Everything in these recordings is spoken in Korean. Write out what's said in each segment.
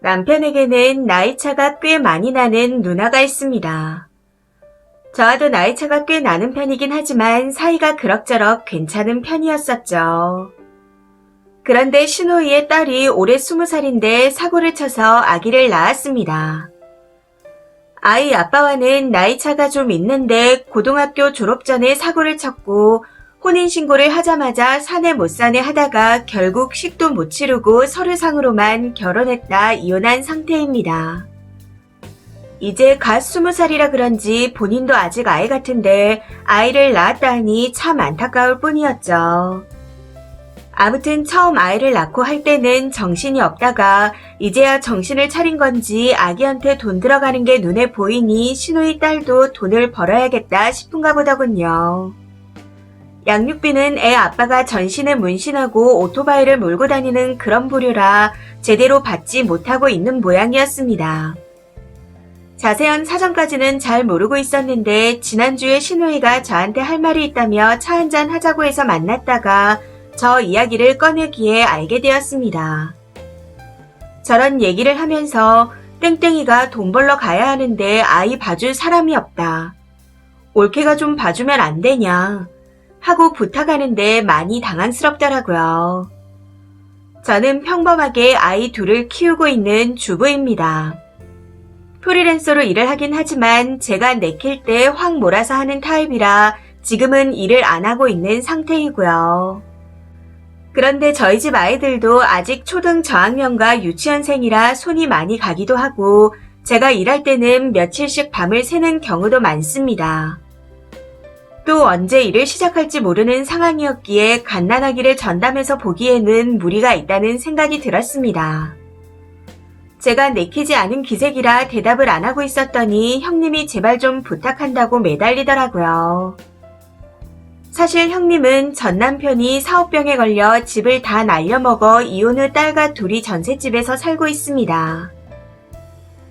남편에게는 나이차가 꽤 많이 나는 누나가 있습니다. 저와도 나이차가 꽤 나는 편이긴 하지만 사이가 그럭저럭 괜찮은 편이었었죠. 그런데 신호이의 딸이 올해 20살인데 사고를 쳐서 아기를 낳았습니다. 아이 아빠와는 나이차가 좀 있는데 고등학교 졸업 전에 사고를 쳤고 혼인신고를 하자마자 사내 못 사내 하다가 결국 식도 못 치르고 서류상으로만 결혼했다 이혼한 상태입니다. 이제 갓 20살이라 그런지 본인도 아직 아이 같은데 아이를 낳았다 하니 참 안타까울 뿐이었죠. 아무튼 처음 아이를 낳고 할 때는 정신이 없다가 이제야 정신을 차린 건지 아기한테 돈 들어가는 게 눈에 보이니 신우이 딸도 돈을 벌어야겠다 싶은가 보더군요. 양육비는 애 아빠가 전신에 문신하고 오토바이를 몰고 다니는 그런 부류라 제대로 받지 못하고 있는 모양이었습니다. 자세한 사정까지는 잘 모르고 있었는데 지난주에 신우이가 저한테 할 말이 있다며 차 한잔 하자고 해서 만났다가 저 이야기를 꺼내기에 알게 되었습니다. 저런 얘기를 하면서 땡땡이가 돈 벌러 가야 하는데 아이 봐줄 사람이 없다. 올케가 좀 봐주면 안 되냐 하고 부탁하는데 많이 당황스럽더라고요. 저는 평범하게 아이 둘을 키우고 있는 주부입니다. 프리랜서로 일을 하긴 하지만 제가 내킬 때 확 몰아서 하는 타입이라 지금은 일을 안 하고 있는 상태이고요. 그런데 저희 집 아이들도 아직 초등 저학년과 유치원생이라 손이 많이 가기도 하고 제가 일할 때는 며칠씩 밤을 새는 경우도 많습니다. 또 언제 일을 시작할지 모르는 상황이었기에 갓난아기를 전담해서 보기에는 무리가 있다는 생각이 들었습니다. 제가 내키지 않은 기색이라 대답을 안 하고 있었더니 형님이 제발 좀 부탁한다고 매달리더라고요. 사실 형님은 전 남편이 사업병에 걸려 집을 다 날려먹어 이혼 후 딸과 둘이 전셋집에서 살고 있습니다.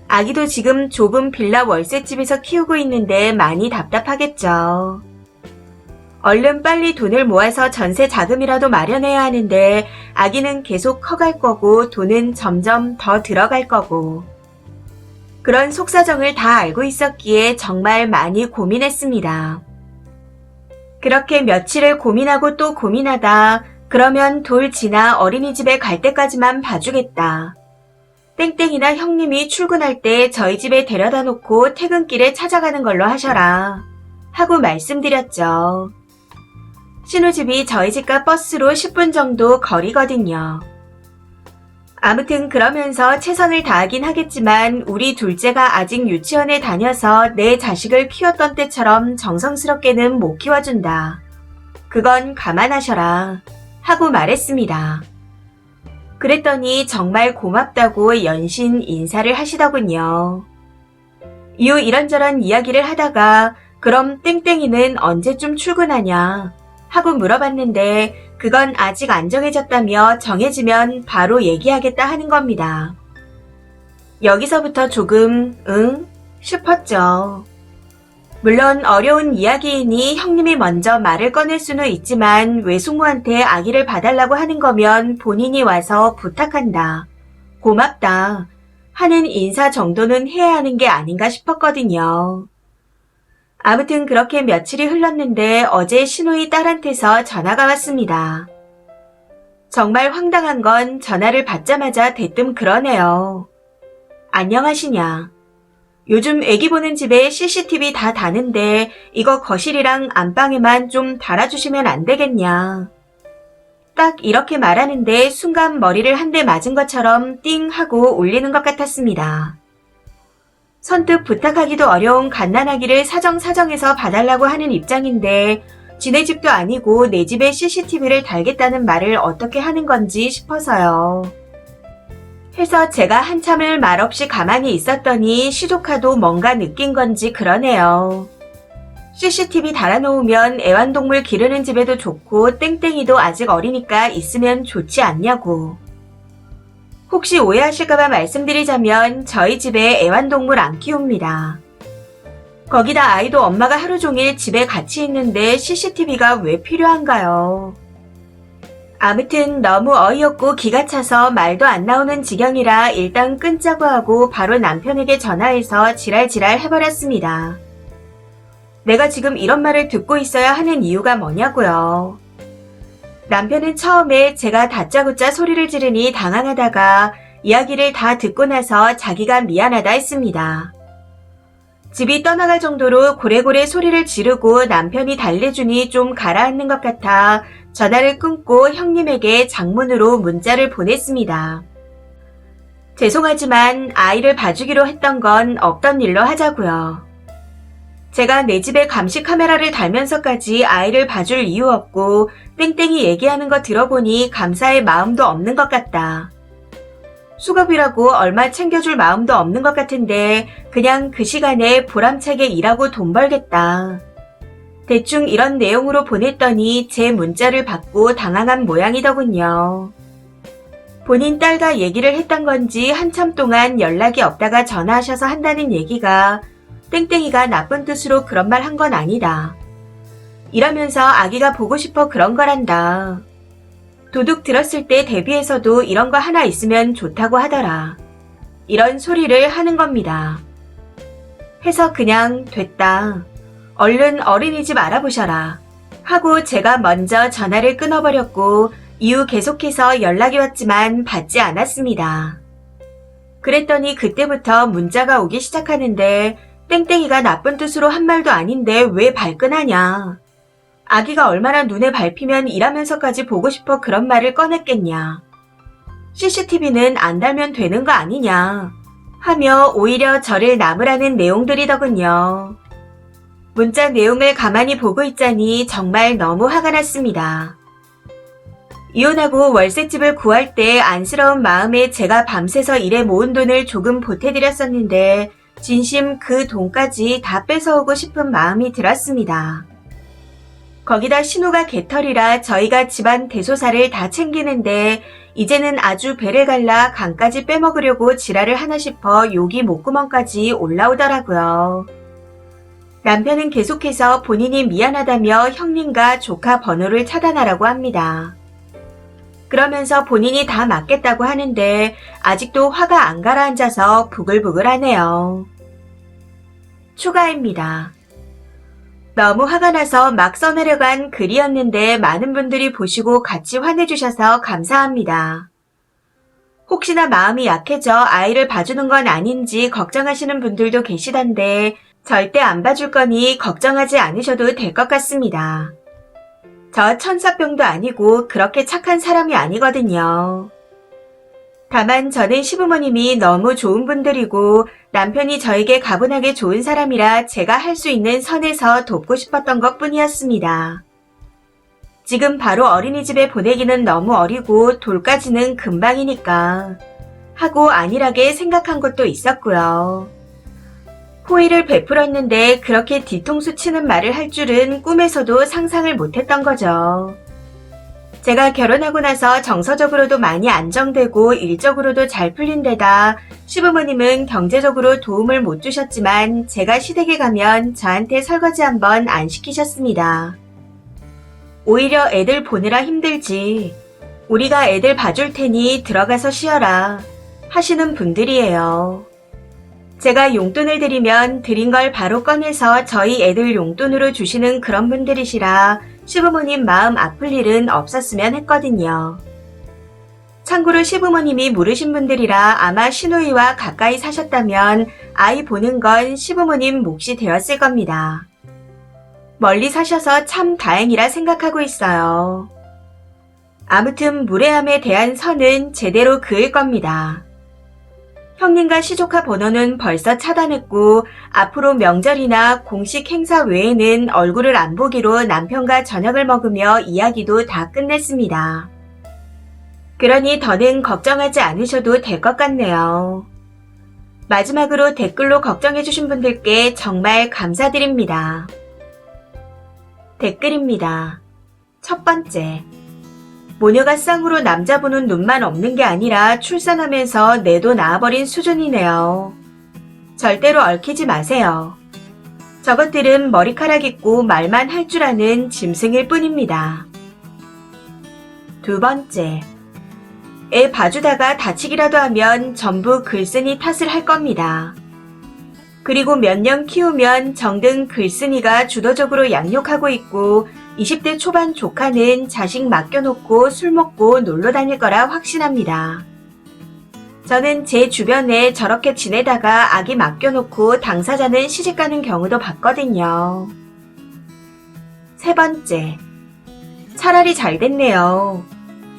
아기도 지금 좁은 빌라 월세집에서 키우고 있는데 많이 답답하겠죠. 얼른 빨리 돈을 모아서 전세 자금이라도 마련해야 하는데 아기는 계속 커갈 거고 돈은 점점 더 들어갈 거고 그런 속사정을 다 알고 있었기에 정말 많이 고민했습니다. 그렇게 며칠을 고민하고 또 고민하다 그러면 돌 지나 어린이집에 갈 때까지만 봐주겠다. 땡땡이나 형님이 출근할 때 저희 집에 데려다 놓고 퇴근길에 찾아가는 걸로 하셔라 하고 말씀드렸죠. 신우집이 저희 집과 버스로 10분 정도 거리거든요. 아무튼 그러면서 최선을 다하긴 하겠지만 우리 둘째가 아직 유치원에 다녀서 내 자식을 키웠던 때처럼 정성스럽게는 못 키워준다. 그건 감안하셔라 하고 말했습니다. 그랬더니 정말 고맙다고 연신 인사를 하시더군요. 이후 이런저런 이야기를 하다가 그럼 땡땡이는 언제쯤 출근하냐 하고 물어봤는데 그건 아직 안 정해졌다며 정해지면 바로 얘기하겠다 하는 겁니다. 여기서부터 조금 싶었죠. 물론 어려운 이야기이니 형님이 먼저 말을 꺼낼 수는 있지만 외숙모한테 아기를 봐달라고 하는 거면 본인이 와서 부탁한다, 고맙다 하는 인사 정도는 해야 하는 게 아닌가 싶었거든요. 아무튼 그렇게 며칠이 흘렀는데 어제 신우이 딸한테서 전화가 왔습니다. 정말 황당한 건 전화를 받자마자 대뜸 그러네요. 안녕하시냐. 요즘 애기 보는 집에 CCTV 다 다는데 이거 거실이랑 안방에만 좀 달아주시면 안 되겠냐. 딱 이렇게 말하는데 순간 머리를 한 대 맞은 것처럼 띵 하고 울리는 것 같았습니다. 선뜻 부탁하기도 어려운 갓난아기를 사정사정해서 봐달라고 하는 입장인데 지네 집도 아니고 내 집에 CCTV를 달겠다는 말을 어떻게 하는 건지 싶어서요. 해서 제가 한참을 말없이 가만히 있었더니 시조카도 뭔가 느낀 건지 그러네요. CCTV 달아놓으면 애완동물 기르는 집에도 좋고 땡땡이도 아직 어리니까 있으면 좋지 않냐고. 혹시 오해하실까봐 말씀드리자면 저희 집에 애완동물 안 키웁니다. 거기다 아이도 엄마가 하루 종일 집에 같이 있는데 CCTV가 왜 필요한가요? 아무튼 너무 어이없고 기가 차서 말도 안 나오는 지경이라 일단 끊자고 하고 바로 남편에게 전화해서 지랄지랄 해버렸습니다. 내가 지금 이런 말을 듣고 있어야 하는 이유가 뭐냐고요. 남편은 처음에 제가 다짜고짜 소리를 지르니 당황하다가 이야기를 다 듣고 나서 자기가 미안하다 했습니다. 집이 떠나갈 정도로 고래고래 소리를 지르고 남편이 달래주니 좀 가라앉는 것 같아 전화를 끊고 형님에게 장문으로 문자를 보냈습니다. 죄송하지만 아이를 봐주기로 했던 건 없던 일로 하자고요. 제가 내 집에 감시 카메라를 달면서까지 아이를 봐줄 이유 없고 땡땡이 얘기하는 거 들어보니 감사의 마음도 없는 것 같다. 수급이라고 얼마 챙겨줄 마음도 없는 것 같은데 그냥 그 시간에 보람차게 일하고 돈 벌겠다. 대충 이런 내용으로 보냈더니 제 문자를 받고 당황한 모양이더군요. 본인 딸과 얘기를 했던 건지 한참 동안 연락이 없다가 전화하셔서 한다는 얘기가 땡땡이가 나쁜 뜻으로 그런 말 한 건 아니다. 이러면서 아기가 보고 싶어 그런 거란다. 도둑 들었을 때 대비해서도 이런 거 하나 있으면 좋다고 하더라. 이런 소리를 하는 겁니다. 해서 그냥 됐다. 얼른 어린이집 알아보셔라. 하고 제가 먼저 전화를 끊어버렸고 이후 계속해서 연락이 왔지만 받지 않았습니다. 그랬더니 그때부터 문자가 오기 시작하는데 땡땡이가 나쁜 뜻으로 한 말도 아닌데 왜 발끈하냐. 아기가 얼마나 눈에 밟히면 일하면서까지 보고 싶어 그런 말을 꺼냈겠냐. CCTV는 안 달면 되는 거 아니냐. 하며 오히려 저를 나무라는 내용들이더군요. 문자 내용을 가만히 보고 있자니 정말 너무 화가 났습니다. 이혼하고 월세집을 구할 때 안쓰러운 마음에 제가 밤새서 일해 모은 돈을 조금 보태드렸었는데 진심 그 돈까지 다 뺏어오고 싶은 마음이 들었습니다. 거기다 신우가 개털이라 저희가 집안 대소사를 다 챙기는데 이제는 아주 배를 갈라 간까지 빼먹으려고 지랄을 하나 싶어 욕이 목구멍까지 올라오더라고요. 남편은 계속해서 본인이 미안하다며 형님과 조카 번호를 차단하라고 합니다. 그러면서 본인이 다 맞겠다고 하는데 아직도 화가 안 가라앉아서 부글부글하네요. 추가입니다. 너무 화가 나서 막 써내려간 글이었는데 많은 분들이 보시고 같이 화내주셔서 감사합니다. 혹시나 마음이 약해져 아이를 봐주는 건 아닌지 걱정하시는 분들도 계시던데 절대 안 봐줄 거니 걱정하지 않으셔도 될 것 같습니다. 저 천사병도 아니고 그렇게 착한 사람이 아니거든요. 다만 저는 시부모님이 너무 좋은 분들이고 남편이 저에게 가분하게 좋은 사람이라 제가 할 수 있는 선에서 돕고 싶었던 것뿐이었습니다. 지금 바로 어린이집에 보내기는 너무 어리고 돌까지는 금방이니까 하고 안일하게 생각한 것도 있었고요. 호의를 베풀었는데 그렇게 뒤통수 치는 말을 할 줄은 꿈에서도 상상을 못했던 거죠. 제가 결혼하고 나서 정서적으로도 많이 안정되고 일적으로도 잘 풀린 데다 시부모님은 경제적으로 도움을 못 주셨지만 제가 시댁에 가면 저한테 설거지 한번 안 시키셨습니다. 오히려 애들 보느라 힘들지. 우리가 애들 봐줄 테니 들어가서 쉬어라 하시는 분들이에요. 제가 용돈을 드리면 드린 걸 바로 꺼내서 저희 애들 용돈으로 주시는 그런 분들이시라 시부모님 마음 아플 일은 없었으면 했거든요. 참고로 시부모님이 모르신 분들이라 아마 시누이와 가까이 사셨다면 아이 보는 건 시부모님 몫이 되었을 겁니다. 멀리 사셔서 참 다행이라 생각하고 있어요. 아무튼 무례함에 대한 선은 제대로 그을 겁니다. 형님과 시조카 번호는 벌써 차단했고 앞으로 명절이나 공식 행사 외에는 얼굴을 안 보기로 남편과 저녁을 먹으며 이야기도 다 끝냈습니다. 그러니 더는 걱정하지 않으셔도 될 것 같네요. 마지막으로 댓글로 걱정해주신 분들께 정말 감사드립니다. 댓글입니다. 첫 번째. 모녀가 쌍으로 남자 보는 눈만 없는 게 아니라 출산하면서 내도 낳아버린 수준이네요. 절대로 얽히지 마세요. 저것들은 머리카락 있고 말만 할 줄 아는 짐승일 뿐입니다. 두 번째, 애 봐주다가 다치기라도 하면 전부 글쓴이 탓을 할 겁니다. 그리고 몇 년 키우면 정든 글쓴이가 주도적으로 양육하고 있고 20대 초반 조카는 자식 맡겨놓고 술 먹고 놀러 다닐 거라 확신합니다. 저는 제 주변에 저렇게 지내다가 아기 맡겨놓고 당사자는 시집가는 경우도 봤거든요. 세 번째, 차라리 잘 됐네요.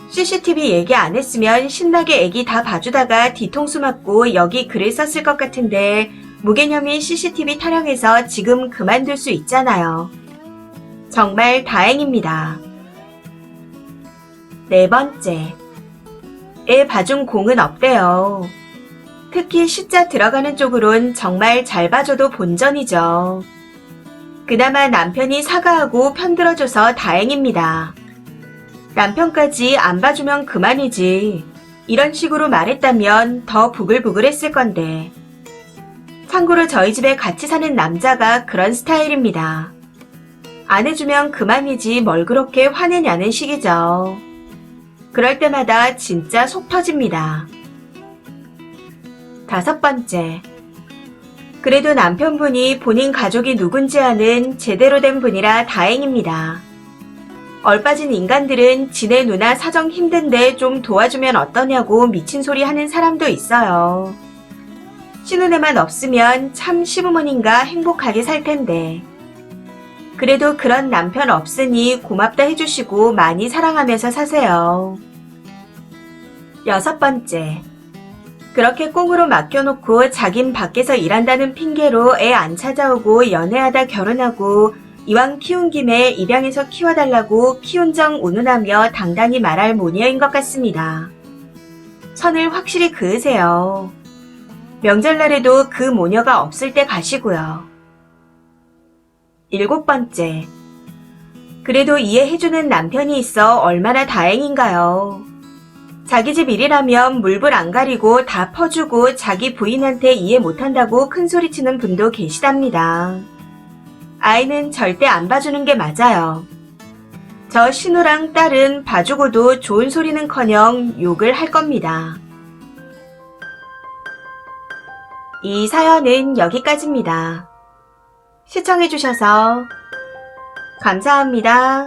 CCTV 얘기 안 했으면 신나게 애기 다 봐주다가 뒤통수 맞고 여기 글을 썼을 것 같은데 무개념이 CCTV 타령해서 지금 그만둘 수 있잖아요. 정말 다행입니다. 네 번째, 애 봐준 공은 없대요. 특히 C자 들어가는 쪽으론 정말 잘 봐줘도 본전이죠. 그나마 남편이 사과하고 편들어줘서 다행입니다. 남편까지 안 봐주면 그만이지. 이런 식으로 말했다면 더 부글부글했을 건데. 참고로 저희 집에 같이 사는 남자가 그런 스타일입니다. 안 해주면 그만이지 뭘 그렇게 화내냐는 식이죠. 그럴 때마다 진짜 속 터집니다. 다섯 번째, 그래도 남편분이 본인 가족이 누군지 아는 제대로 된 분이라 다행입니다. 얼빠진 인간들은 지네 누나 사정 힘든데 좀 도와주면 어떠냐고 미친 소리 하는 사람도 있어요. 신혼에만 없으면 참 시부모님과 행복하게 살 텐데. 그래도 그런 남편 없으니 고맙다 해주시고 많이 사랑하면서 사세요. 여섯 번째, 그렇게 꽁으로 맡겨놓고 자긴 밖에서 일한다는 핑계로 애 안 찾아오고 연애하다 결혼하고 이왕 키운 김에 입양해서 키워달라고 키운 정 운운하며 당당히 말할 모녀인 것 같습니다. 선을 확실히 그으세요. 명절날에도 그 모녀가 없을 때 가시고요. 일곱 번째, 그래도 이해해주는 남편이 있어 얼마나 다행인가요. 자기 집 일이라면 물불 안 가리고 다 퍼주고 자기 부인한테 이해 못한다고 큰소리치는 분도 계시답니다. 아이는 절대 안 봐주는 게 맞아요. 저 신우랑 딸은 봐주고도 좋은 소리는커녕 욕을 할 겁니다. 이 사연은 여기까지입니다. 시청해주셔서 감사합니다.